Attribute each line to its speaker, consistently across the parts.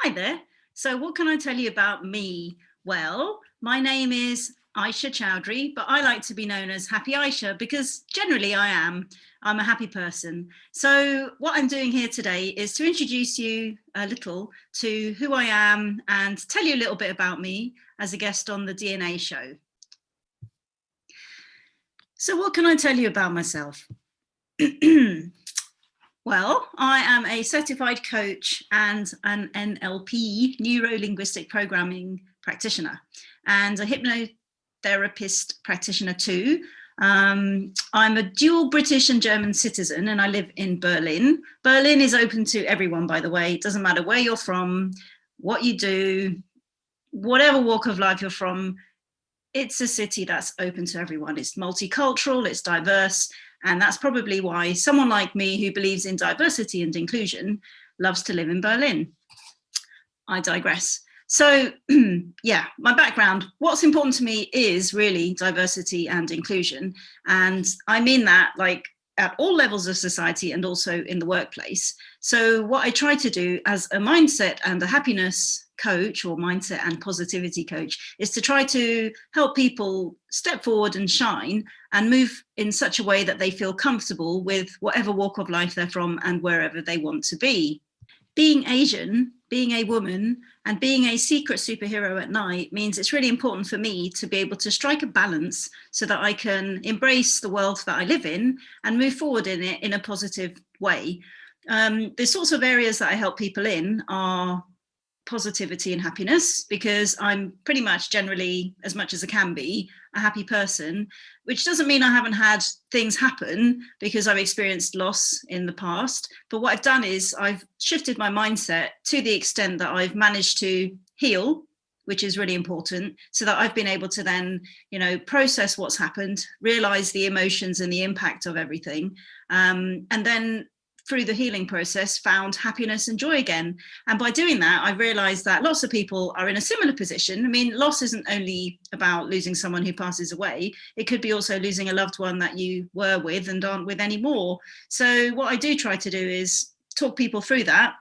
Speaker 1: Hi there. So what can I tell you about me? Well, my name is Aisha Chowdhury, but I like to be known as Happy Aisha because generally I am. I'm a happy person. So what I'm doing here today is to introduce you a little to who I am and tell you a little bit about me as a guest on the DNA show. So what can I tell you about myself? Well, I am a certified coach and an NLP, neuro-linguistic programming practitioner, and a hypnotherapist practitioner too. I'm a dual British and German citizen, and I live in Berlin. Berlin is open to everyone, by the way. It doesn't matter where you're from, what you do, whatever walk of life you're from. It's a city that's open to everyone. It's multicultural, it's diverse, and that's probably why someone like me who believes in diversity and inclusion loves to live in Berlin. I digress. So yeah, my background, what's important to me is really diversity and inclusion. And I mean that like at all levels of society and also in the workplace. So what I try to do as a mindset and a happiness coach or mindset and positivity coach is to try to help people step forward and shine and move in such a way that they feel comfortable with whatever walk of life they're from and wherever they want to be. Being Asian, being a woman, and being a secret superhero at night means it's really important for me to be able to strike a balance so that I can embrace the world that I live in and move forward in it in a positive way. The sorts of areas that I help people in are positivity and happiness, because I'm pretty much generally, as much as I can be, a happy person, which doesn't mean I haven't had things happen because I've experienced loss in the past. But what I've done is I've shifted my mindset to the extent that I've managed to heal, which is really important, so that I've been able to then, process what's happened, realize the emotions and the impact of everything, and then through the healing process, found happiness and joy again. And by doing that, I realized that lots of people are in a similar position. I mean, loss isn't only about losing someone who passes away. It could be also losing a loved one that you were with and aren't with anymore. So what I do try to do is talk people through that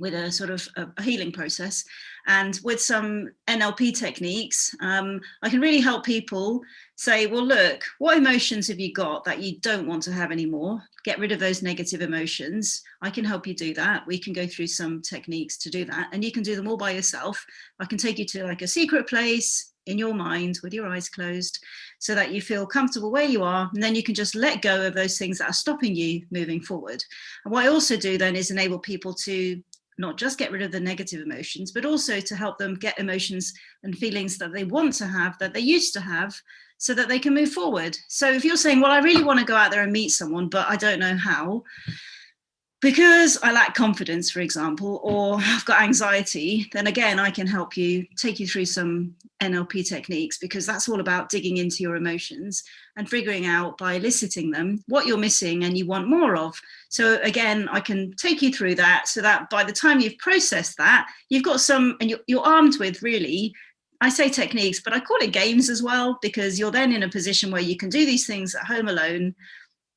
Speaker 1: with a sort of a healing process. And with some NLP techniques, I can really help people say, well, look, what emotions have you got that you don't want to have anymore? Get rid of those negative emotions. I can help you do that. We can go through some techniques to do that. And you can do them all by yourself. I can take you to like a secret place in your mind with your eyes closed so that you feel comfortable where you are. And then you can just let go of those things that are stopping you moving forward. And what I also do then is enable people to not just get rid of the negative emotions, but also to help them get emotions and feelings that they want to have, that they used to have, so that they can move forward. So if you're saying, well, I really want to go out there and meet someone, but I don't know how, because I lack confidence, for example, or I've got anxiety, then again, I can help you, take you through some NLP techniques, because that's all about digging into your emotions and figuring out by eliciting them what you're missing and you want more of. So again, I can take you through that so that by the time you've processed that, you've got some, and you're armed with really, I say techniques, but I call it games as well, because you're then in a position where you can do these things at home alone,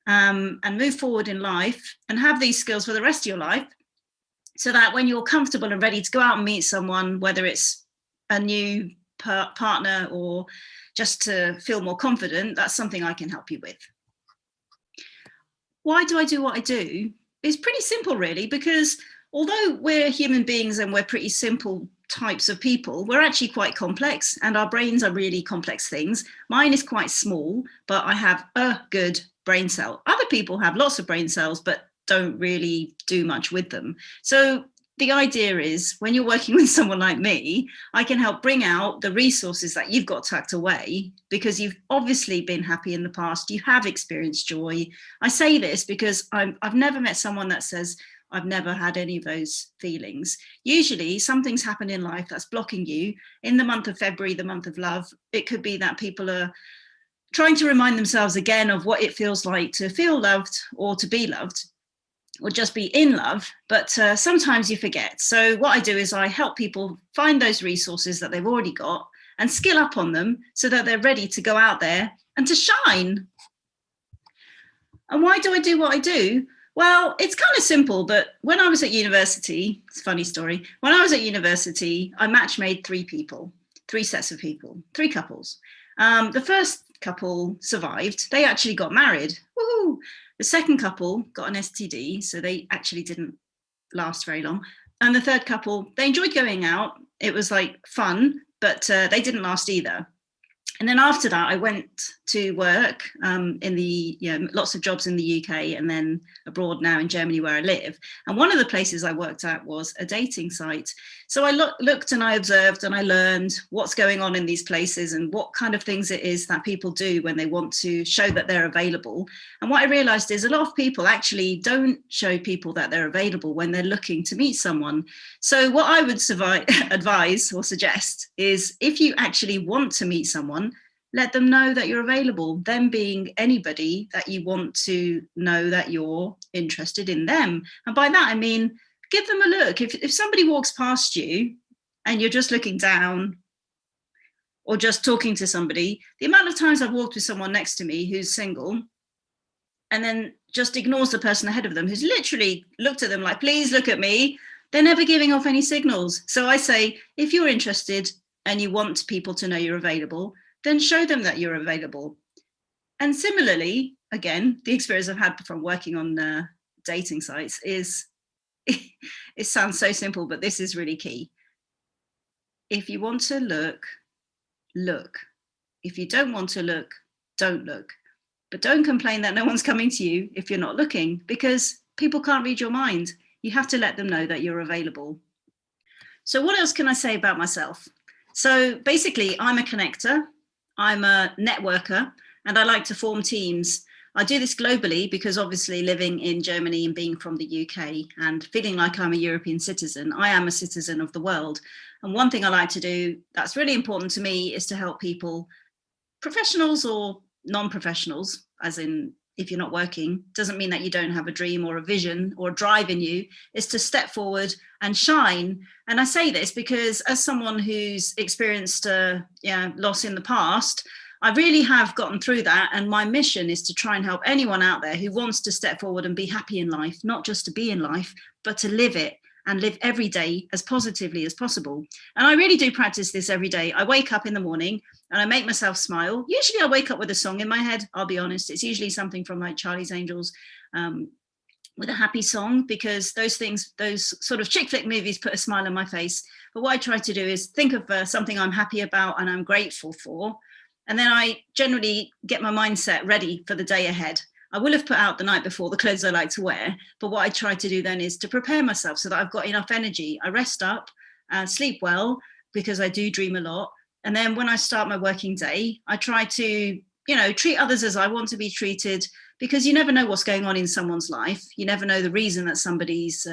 Speaker 1: and move forward in life and have these skills for the rest of your life, so that when you're comfortable and ready to go out and meet someone, whether it's a new partner or just to feel more confident, that's something I can help you with. Why do I do what I do? It's pretty simple, really, because although we're human beings and we're pretty simple types of people, we're actually quite complex, and our brains are really complex things. Mine is quite small, but I have a good brain cell. Other people have lots of brain cells, but don't really do much with them. So the idea is when you're working with someone like me, I can help bring out the resources that you've got tucked away, because you've obviously been happy in the past. You have experienced joy. I say this because I've never met someone that says, I've never had any of those feelings. Usually something's happened in life that's blocking you. In the month of February, the month of love, it could be that people are trying to remind themselves again of what it feels like to feel loved or to be loved, or just be in love, but sometimes you forget. So what I do is I help people find those resources that they've already got and skill up on them so that they're ready to go out there and to shine. And why do I do what I do? Well, it's kind of simple, but when I was at university, it's a funny story. When I was at university, I match made three people, three sets of people, three couples. The first couple survived. They actually got married. Woohoo! The second couple got an STD, so they actually didn't last very long. And the third couple, they enjoyed going out. It was like fun, but they didn't last either. And then after that, I went to work in the, lots of jobs in the UK and then abroad now in Germany where I live. And one of the places I worked at was a dating site. So I looked and I observed and I learned what's going on in these places and what kind of things it is that people do when they want to show that they're available. And what I realized is a lot of people actually don't show people that they're available when they're looking to meet someone. So what I would advise or suggest is if you actually want to meet someone, let them know that you're available, them being anybody that you want to know that you're interested in them. And by that, I mean, give them a look. If somebody walks past you and you're just looking down or just talking to somebody, the amount of times I've walked with someone next to me who's single and then just ignores the person ahead of them who's literally looked at them like, please look at me. They're never giving off any signals. So I say, if you're interested and you want people to know you're available, then show them that you're available. And similarly, again, the experience I've had from working on dating sites is, it sounds so simple, but this is really key. If you want to look, look. If you don't want to look, don't look. But don't complain that no one's coming to you if you're not looking, because people can't read your mind. You have to let them know that you're available. So what else can I say about myself? So basically, I'm a connector. I'm a networker and I like to form teams. I do this globally because obviously living in Germany and being from the UK and feeling like I'm a European citizen, I am a citizen of the world. And one thing I like to do that's really important to me is to help people, professionals or non-professionals, as in if you're not working, doesn't mean that you don't have a dream or a vision or a drive in you, is to step forward and shine. And I say this because as someone who's experienced loss in the past, I really have gotten through that. And my mission is to try and help anyone out there who wants to step forward and be happy in life, not just to be in life, but to live it and live every day as positively as possible. And I really do practice this every day. I wake up in the morning and I make myself smile. Usually I wake up with a song in my head, I'll be honest. It's usually something from like Charlie's Angels with a happy song, because those sort of chick flick movies put a smile on my face. But what I try to do is think of something I'm happy about and I'm grateful for. And then I generally get my mindset ready for the day ahead. I will have put out the night before the clothes I like to wear, but what I try to do then is to prepare myself so that I've got enough energy. I rest up, sleep well, because I do dream a lot. And then when I start my working day, I try to, treat others as I want to be treated, because you never know what's going on in someone's life. You never know the reason that somebody's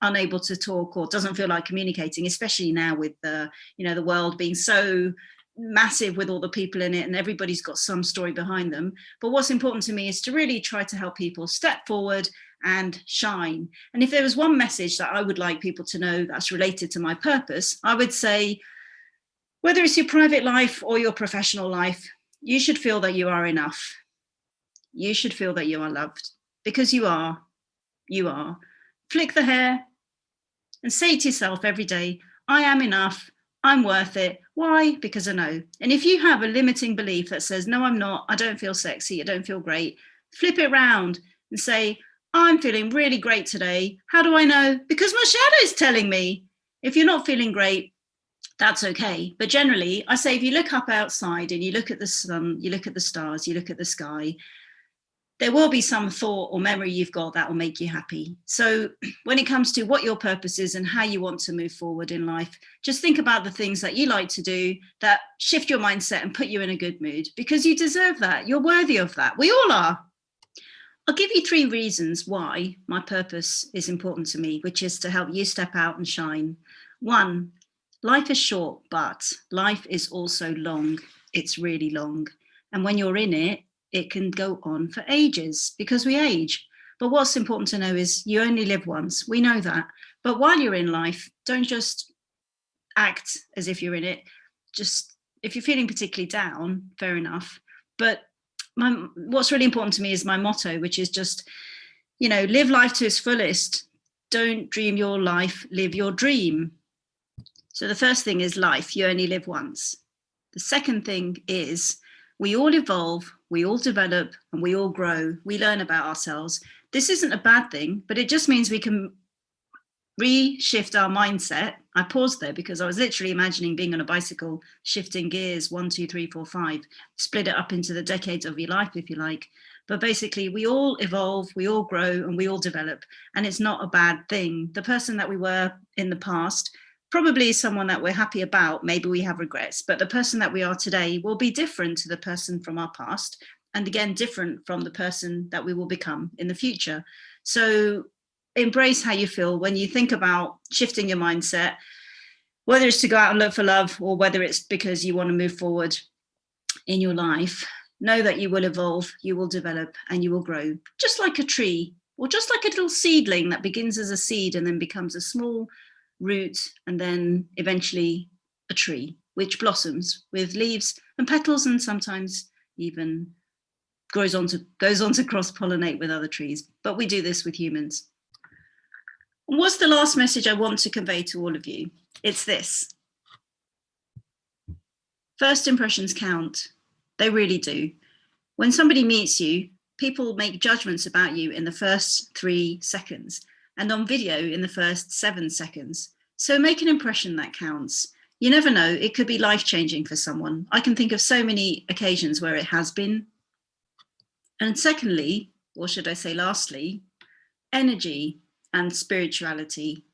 Speaker 1: unable to talk or doesn't feel like communicating, especially now with the world being so massive with all the people in it and everybody's got some story behind them. But what's important to me is to really try to help people step forward and shine. And if there was one message that I would like people to know that's related to my purpose, I would say, whether it's your private life or your professional life, you should feel that you are enough. You should feel that you are loved, because you are. You are. Flick the hair and say to yourself every day, I am enough. I'm worth it. Why? Because I know. And if you have a limiting belief that says, no, I'm not, I don't feel sexy, I don't feel great, flip it around and say, I'm feeling really great today. How do I know? Because my shadow's telling me. If you're not feeling great, that's okay. But generally, I say, if you look up outside and you look at the sun, you look at the stars, you look at the sky, there will be some thought or memory you've got that will make you happy. So when it comes to what your purpose is and how you want to move forward in life, just think about the things that you like to do that shift your mindset and put you in a good mood, because you deserve that. You're worthy of that. We all are. I'll give you 3 reasons why my purpose is important to me, which is to help you step out and shine. 1, life is short, but life is also long. It's really long. And when you're in it, it can go on for ages because we age. But what's important to know is you only live once. We know that. But while you're in life, don't just act as if you're in it. Just if you're feeling particularly down, fair enough. But what's really important to me is my motto, which is just live life to its fullest. Don't dream your life, live your dream. So the first thing is life, you only live once. The second thing is we all evolve, we all develop, and we all grow. We learn about ourselves. This isn't a bad thing, but it just means we can reshift our mindset. I paused there because I was literally imagining being on a bicycle, shifting gears 1, 2, 3, 4, 5, split it up into the decades of your life, if you like. But basically, we all evolve, we all grow, and we all develop. And it's not a bad thing. The person that we were in the past probably is someone that we're happy about. Maybe we have regrets, but the person that we are today will be different to the person from our past. And again, different from the person that we will become in the future. So embrace how you feel when you think about shifting your mindset, whether it's to go out and look for love or whether it's because you want to move forward in your life. Know that you will evolve, you will develop, and you will grow, just like a tree, or just like a little seedling that begins as a seed and then becomes a small root and then eventually a tree, which blossoms with leaves and petals and sometimes even goes on to cross-pollinate with other trees. But we do this with humans. And what's the last message I want to convey to all of you? It's this. First impressions count. They really do. When somebody meets you, people make judgments about you in the first 3 seconds and on video in the first 7 seconds. So make an impression that counts. You never know, it could be life-changing for someone. I can think of so many occasions where it has been. And secondly, or should I say lastly, energy and spirituality.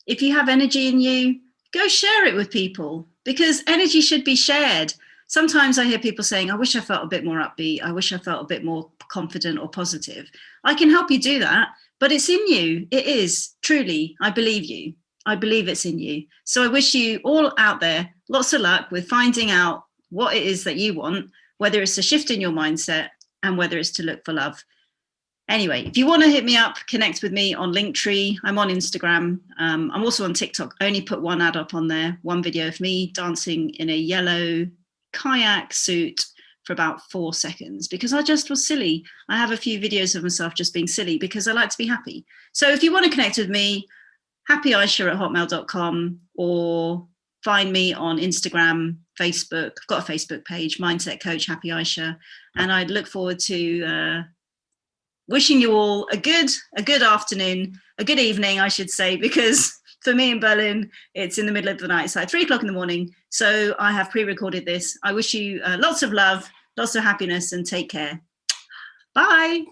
Speaker 1: If you have energy in you, go share it with people because energy should be shared. Sometimes I hear people saying, I wish I felt a bit more upbeat. I wish I felt a bit more confident or positive. I can help you do that, but it's in you. It is, truly. I believe you. I believe it's in you. So I wish you all out there lots of luck with finding out what it is that you want, whether it's a shift in your mindset and whether it's to look for love. Anyway, if you want to hit me up, connect with me on Linktree. I'm on Instagram. I'm also on TikTok. I only put one ad up on there, one video of me dancing in a yellow kayak suit for about 4 seconds because I just was silly. I have a few videos of myself just being silly because I like to be happy. So if you want to connect with me, happyaisha@hotmail.com or find me on Instagram, Facebook. I've got a Facebook page, Mindset Coach Happy Aisha. And I'd look forward to wishing you all a good afternoon, a good evening, I should say, because for me in Berlin, it's in the middle of the night. It's like 3 o'clock in the morning. So I have pre-recorded this. I wish you lots of love, lots of happiness, and take care. Bye.